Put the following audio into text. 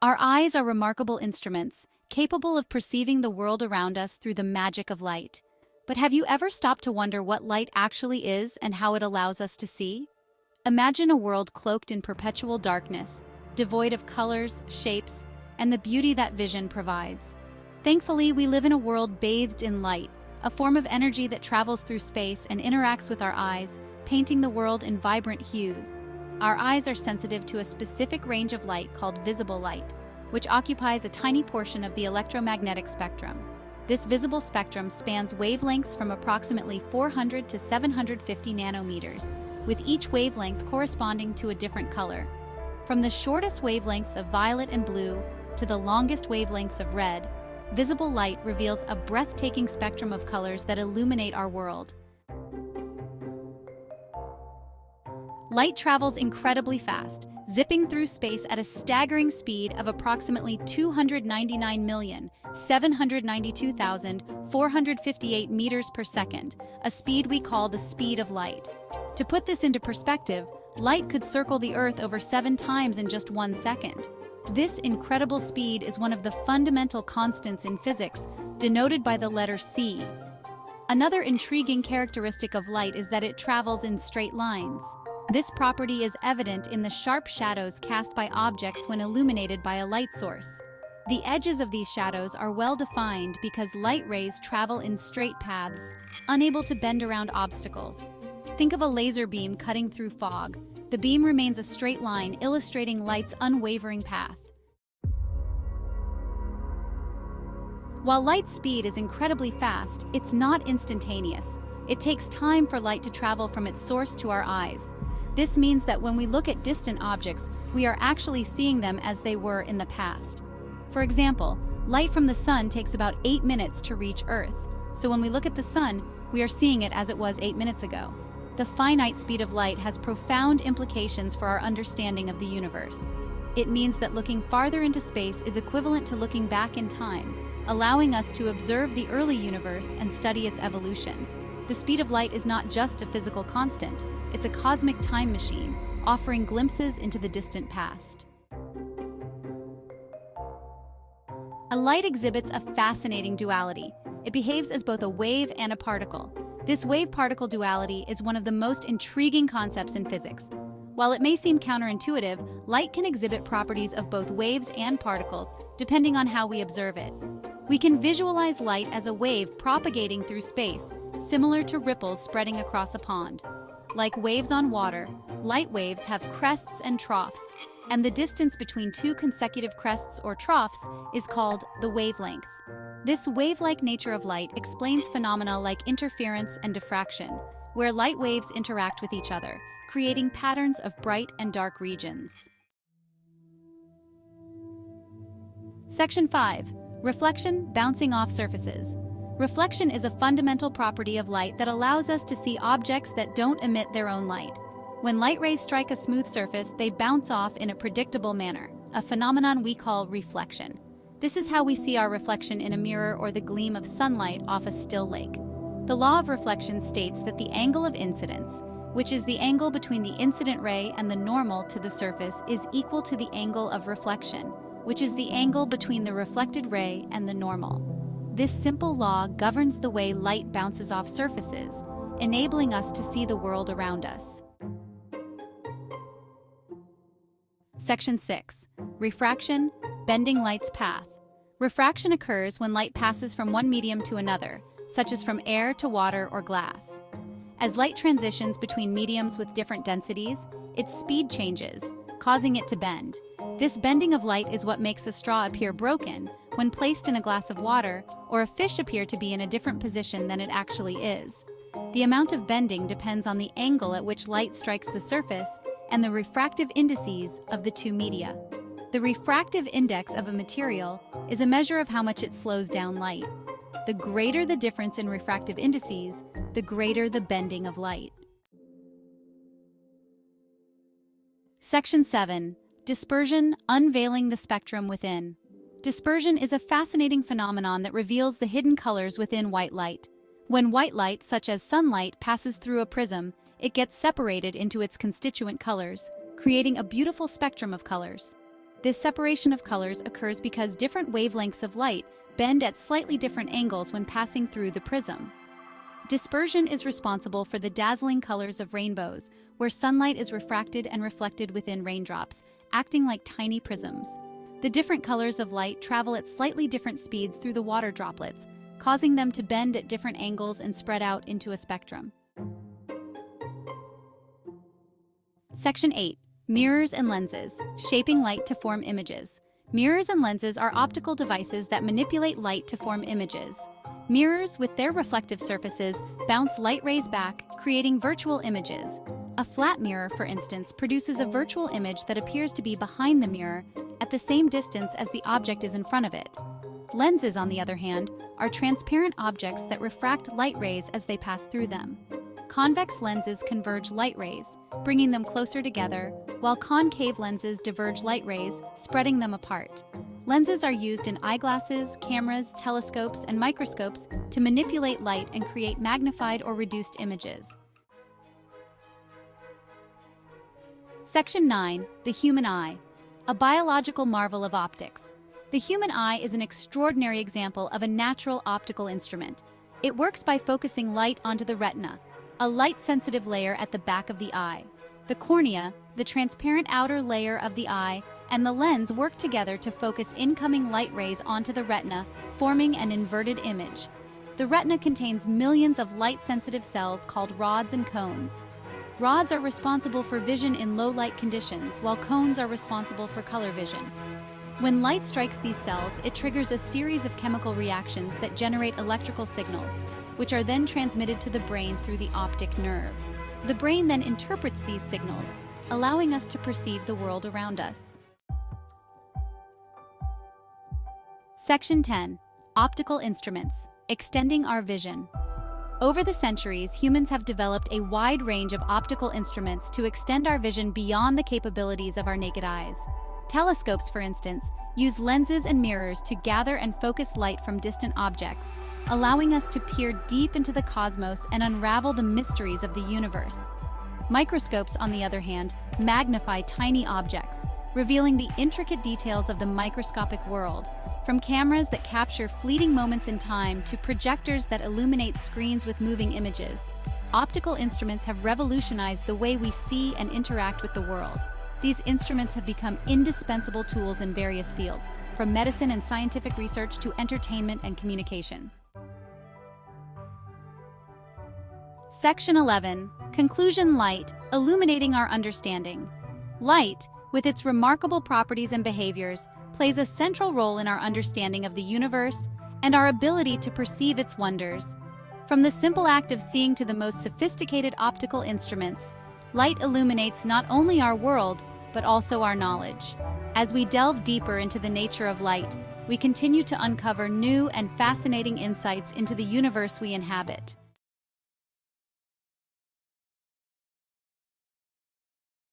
Our eyes are remarkable instruments, capable of perceiving the world around us through the magic of light. But have you ever stopped to wonder what light actually is and how it allows us to see? Imagine a world cloaked in perpetual darkness, devoid of colors, shapes, and the beauty that vision provides. Thankfully, we live in a world bathed in light, a form of energy that travels through space and interacts with our eyes, painting the world in vibrant hues. Our eyes are sensitive to a specific range of light called visible light, which occupies a tiny portion of the electromagnetic spectrum. This visible spectrum spans wavelengths from approximately 400 to 750 nanometers, with each wavelength corresponding to a different color. From the shortest wavelengths of violet and blue to the longest wavelengths of red, visible light reveals a breathtaking spectrum of colors that illuminate our world. Light travels incredibly fast, zipping through space at a staggering speed of approximately 299,792,458 meters per second, a speed we call the speed of light. To put this into perspective, light could circle the Earth over 7 times in just 1 second. This incredible speed is one of the fundamental constants in physics, denoted by the letter c. Another intriguing characteristic of light is that it travels in straight lines. This property is evident in the sharp shadows cast by objects when illuminated by a light source. The edges of these shadows are well defined because light rays travel in straight paths, unable to bend around obstacles. Think of a laser beam cutting through fog. The beam remains a straight line, illustrating light's unwavering path. While light's speed is incredibly fast, it's not instantaneous. It takes time for light to travel from its source to our eyes. This means that when we look at distant objects, we are actually seeing them as they were in the past. For example, light from the sun takes about 8 minutes to reach Earth, so when we look at the sun, we are seeing it as it was 8 minutes ago. The finite speed of light has profound implications for our understanding of the universe. It means that looking farther into space is equivalent to looking back in time, allowing us to observe the early universe and study its evolution. The speed of light is not just a physical constant, it's a cosmic time machine, offering glimpses into the distant past. A light exhibits a fascinating duality. It behaves as both a wave and a particle. This wave-particle duality is one of the most intriguing concepts in physics. While it may seem counterintuitive, light can exhibit properties of both waves and particles, depending on how we observe it. We can visualize light as a wave propagating through space, similar to ripples spreading across a pond. Like waves on water, light waves have crests and troughs, and the distance between 2 consecutive crests or troughs is called the wavelength. This wave-like nature of light explains phenomena like interference and diffraction, where light waves interact with each other, creating patterns of bright and dark regions. Section 5. Reflection, bouncing off surfaces. Reflection is a fundamental property of light that allows us to see objects that don't emit their own light. When light rays strike a smooth surface, they bounce off in a predictable manner, a phenomenon we call reflection. This is how we see our reflection in a mirror or the gleam of sunlight off a still lake. The law of reflection states that the angle of incidence, which is the angle between the incident ray and the normal to the surface, is equal to the angle of reflection, which is the angle between the reflected ray and the normal. This simple law governs the way light bounces off surfaces, enabling us to see the world around us. Section 6. Refraction, bending light's path. Refraction occurs when light passes from one medium to another, such as from air to water or glass. As light transitions between mediums with different densities, its speed changes, causing it to bend. This bending of light is what makes a straw appear broken when placed in a glass of water, or a fish appear to be in a different position than it actually is. The amount of bending depends on the angle at which light strikes the surface and the refractive indices of the 2 media. The refractive index of a material is a measure of how much it slows down light. The greater the difference in refractive indices, the greater the bending of light. Section 7. Dispersion, unveiling the spectrum within. Dispersion is a fascinating phenomenon that reveals the hidden colors within white light. When white light, such as sunlight, passes through a prism, it gets separated into its constituent colors, creating a beautiful spectrum of colors. This separation of colors occurs because different wavelengths of light bend at slightly different angles when passing through the prism. Dispersion is responsible for the dazzling colors of rainbows, where sunlight is refracted and reflected within raindrops, acting like tiny prisms. The different colors of light travel at slightly different speeds through the water droplets, causing them to bend at different angles and spread out into a spectrum. Section 8. Mirrors and lenses, shaping light to form images. Mirrors and lenses are optical devices that manipulate light to form images. Mirrors, with their reflective surfaces, bounce light rays back, creating virtual images. A flat mirror, for instance, produces a virtual image that appears to be behind the mirror at the same distance as the object is in front of it. Lenses, on the other hand, are transparent objects that refract light rays as they pass through them. Convex lenses converge light rays, bringing them closer together, while concave lenses diverge light rays, spreading them apart. Lenses are used in eyeglasses, cameras, telescopes, and microscopes to manipulate light and create magnified or reduced images. Section 9. The human eye, a biological marvel of optics. The human eye is an extraordinary example of a natural optical instrument. It works by focusing light onto the retina, a light-sensitive layer at the back of the eye. The cornea, the transparent outer layer of the eye, and the lens work together to focus incoming light rays onto the retina, forming an inverted image. The retina contains millions of light-sensitive cells called rods and cones. Rods are responsible for vision in low-light conditions, while cones are responsible for color vision. When light strikes these cells, it triggers a series of chemical reactions that generate electrical signals, which are then transmitted to the brain through the optic nerve. The brain then interprets these signals, allowing us to perceive the world around us. Section 10. Optical instruments, extending our vision. Over the centuries, humans have developed a wide range of optical instruments to extend our vision beyond the capabilities of our naked eyes. Telescopes, for instance, use lenses and mirrors to gather and focus light from distant objects, allowing us to peer deep into the cosmos and unravel the mysteries of the universe. Microscopes, on the other hand, magnify tiny objects, revealing the intricate details of the microscopic world, from cameras that capture fleeting moments in time to projectors that illuminate screens with moving images. Optical instruments have revolutionized the way we see and interact with the world. These instruments have become indispensable tools in various fields, from medicine and scientific research to entertainment and communication. Section 11. Conclusion. Light, illuminating our understanding. Light, with its remarkable properties and behaviors, plays a central role in our understanding of the universe and our ability to perceive its wonders. From the simple act of seeing to the most sophisticated optical instruments, light illuminates not only our world, but also our knowledge. As we delve deeper into the nature of light, we continue to uncover new and fascinating insights into the universe we inhabit.